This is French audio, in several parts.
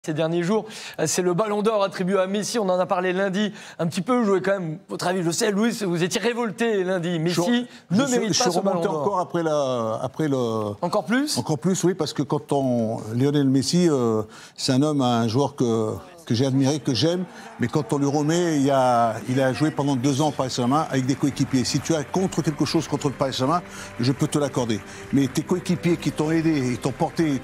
Ces derniers jours, c'est le Ballon d'Or attribué à Messi. On en a parlé lundi un petit peu. Je voulais quand même, votre avis, je sais, Louis, vous étiez révolté lundi. Messi ne mérite pas ce Ballon d'Or. Encore après le. Encore plus ? Encore plus, oui, parce que Lionel Messi, c'est un joueur que j'ai admiré, que j'aime, mais quand on lui remet, il a joué pendant 2 ans au Paris Saint-Germain avec des coéquipiers. Si tu as contre quelque chose contre le Paris Saint-Germain, je peux te l'accorder. Mais tes coéquipiers qui t'ont aidé, ils t'ont porté,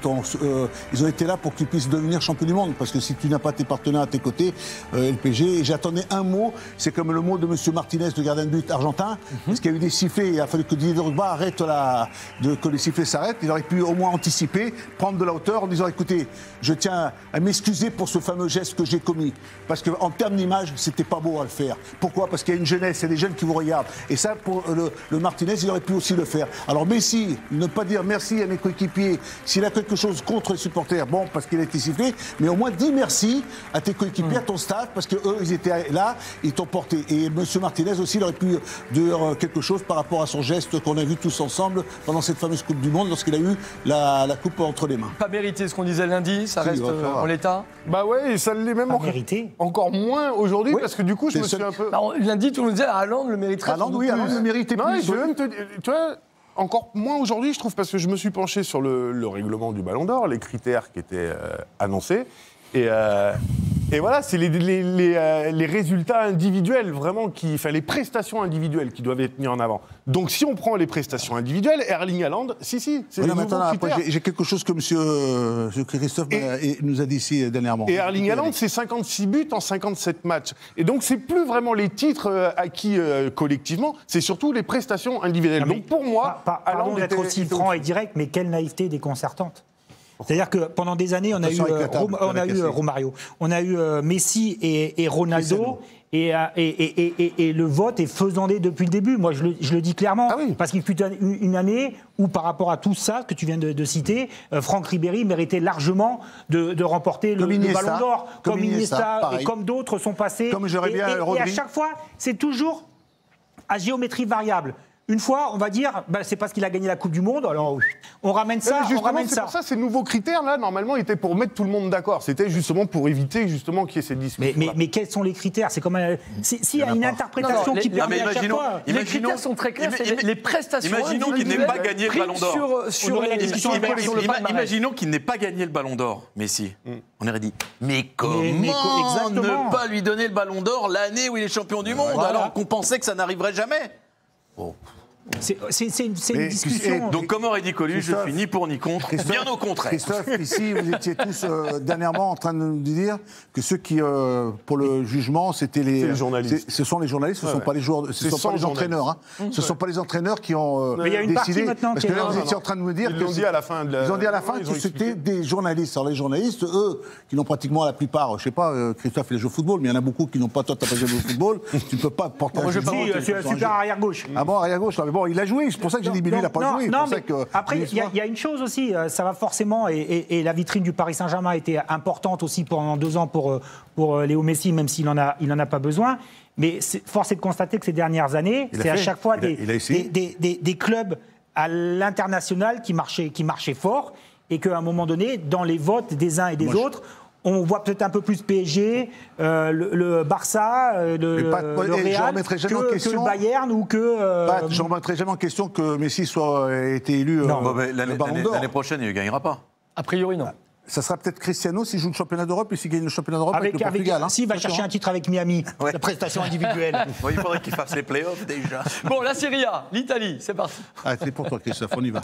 ils ont été là pour que tu puisses devenir champion du monde. Parce que si tu n'as pas tes partenaires à tes côtés, le PSG, et j'attendais un mot, c'est comme le mot de M. Martinez, le gardien de but argentin, parce qu'il y a eu des sifflets, il a fallu que Didier Drogba arrête que les sifflets s'arrêtent. Il aurait pu au moins anticiper, prendre de la hauteur en disant, écoutez, je tiens à m'excuser pour ce fameux geste que j'ai commis. Parce qu'en termes d'image, c'était pas beau à le faire. Pourquoi ? Parce qu'il y a une jeunesse, il y a des jeunes qui vous regardent. Et ça, pour le Martinez, il aurait pu aussi le faire. Alors Messi, ne pas dire merci à mes coéquipiers, s'il a quelque chose contre les supporters, bon, parce qu'il a été sifflé, mais au moins dis merci à tes coéquipiers, à ton staff, parce qu'eux, ils étaient là, ils t'ont porté. Et M. Martinez aussi, il aurait pu dire quelque chose par rapport à son geste qu'on a vu tous ensemble pendant cette fameuse Coupe du Monde, lorsqu'il a eu la coupe entre les mains. Pas mérité ce qu'on disait lundi, ça reste en l'état. Bah ouais, et ça l'est même encore moins aujourd'hui, oui, parce que du coup, je me suis un peu... Alors, lundi, tout le monde disait Haaland le mériterait. Haaland, oui, Haaland le méritait plus. Non, je vais même te dire, tu vois, encore moins aujourd'hui, je trouve, parce que je me suis penché sur le règlement du Ballon d'Or, les critères qui étaient annoncés, et voilà, c'est les résultats individuels, vraiment, les prestations individuelles qui doivent être mises en avant. Donc, si on prend les prestations individuelles, Erling Haaland, c'est les nouveaux critères. Après, j'ai quelque chose que M. Christophe nous a dit ici dernièrement. Et Erling Haaland, c'est 56 buts en 57 matchs. Et donc, c'est plus vraiment les titres acquis collectivement, c'est surtout les prestations individuelles. Donc, pour moi, pardon d'être aussi franc et direct, mais quelle naïveté déconcertante. C'est-à-dire que pendant des années, on a eu Romario, on a eu Messi et Ronaldo, et le vote est faisandé depuis le début. Moi, je le dis clairement, parce qu'il fut une année où, par rapport à tout ça que tu viens de citer, Franck Ribéry méritait largement de remporter le Ballon d'Or, comme Iniesta et comme d'autres sont passés. Comme j'aurais bien et à chaque fois, c'est toujours à géométrie variable. Une fois, on va dire, c'est parce qu'il a gagné la Coupe du Monde, alors on ramène ça, c'est pour ça, ces nouveaux critères-là, normalement, étaient pour mettre tout le monde d'accord. C'était justement pour éviter, justement, qu'il y ait cette discussion. Mais quels sont les critères ? C'est comme s'il y a une interprétation qui permet à chaque fois... Les critères sont très clairs, c'est les prestations. Imaginons qu'il n'ait pas gagné le Ballon d'Or. Imaginons qu'il n'ait pas gagné le Ballon d'Or, Messi. On aurait dit, mais comment ne pas lui donner le Ballon d'Or l'année où il est champion du monde, alors qu'on pensait que ça n'arriverait jamais ? C'est une discussion. Donc, comme aurait dit Coluche, je suis ni pour ni contre, bien au contraire. Christophe, ici, vous étiez tous dernièrement en train de nous dire que ceux qui, pour le jugement, c'était les journalistes. Ce sont les journalistes, ce ne sont pas les joueurs, ce ne sont pas les entraîneurs. Hein. Ce ne sont pas les entraîneurs qui ont décidé. Parce que là, vous étiez en train de me dire ils ont dit à la fin que c'était des journalistes. Alors les journalistes, eux, qui n'ont pratiquement la plupart, je ne sais pas, Christophe, il joue au football, mais il y en a beaucoup qui n'ont pas. Toi, tu n'as pas joué au football. Tu ne peux pas porter un jugement. C'est un super arrière-gauche. Ah bon, arrière-gauche. Bon, il a joué, c'est pour ça que j'ai dit, mais lui, il n'a pas joué. Après, il y a une chose aussi, ça va forcément, et la vitrine du Paris Saint-Germain a été importante aussi pendant 2 ans pour Léo Messi, même s'il n'en a pas besoin. Mais force est de constater que ces dernières années, c'est à chaque fois des clubs à l'international qui marchaient fort, et qu'à un moment donné, dans les votes des uns et des autres, on voit peut-être un peu plus PSG, le Barça, le Real, que le Bayern ou que... je ne remettrai jamais en question que Messi ait été élu l'année prochaine, il ne gagnera pas. A priori, non. Ça sera peut-être Cristiano s'il joue le championnat d'Europe et s'il gagne le championnat d'Europe avec le Portugal. S'il va chercher un titre avec Miami, la prestation individuelle. Il faudrait qu'il fasse les playoffs déjà. Bon, la Serie A, l'Italie, c'est parti. C'est pour toi, Christophe, on y va.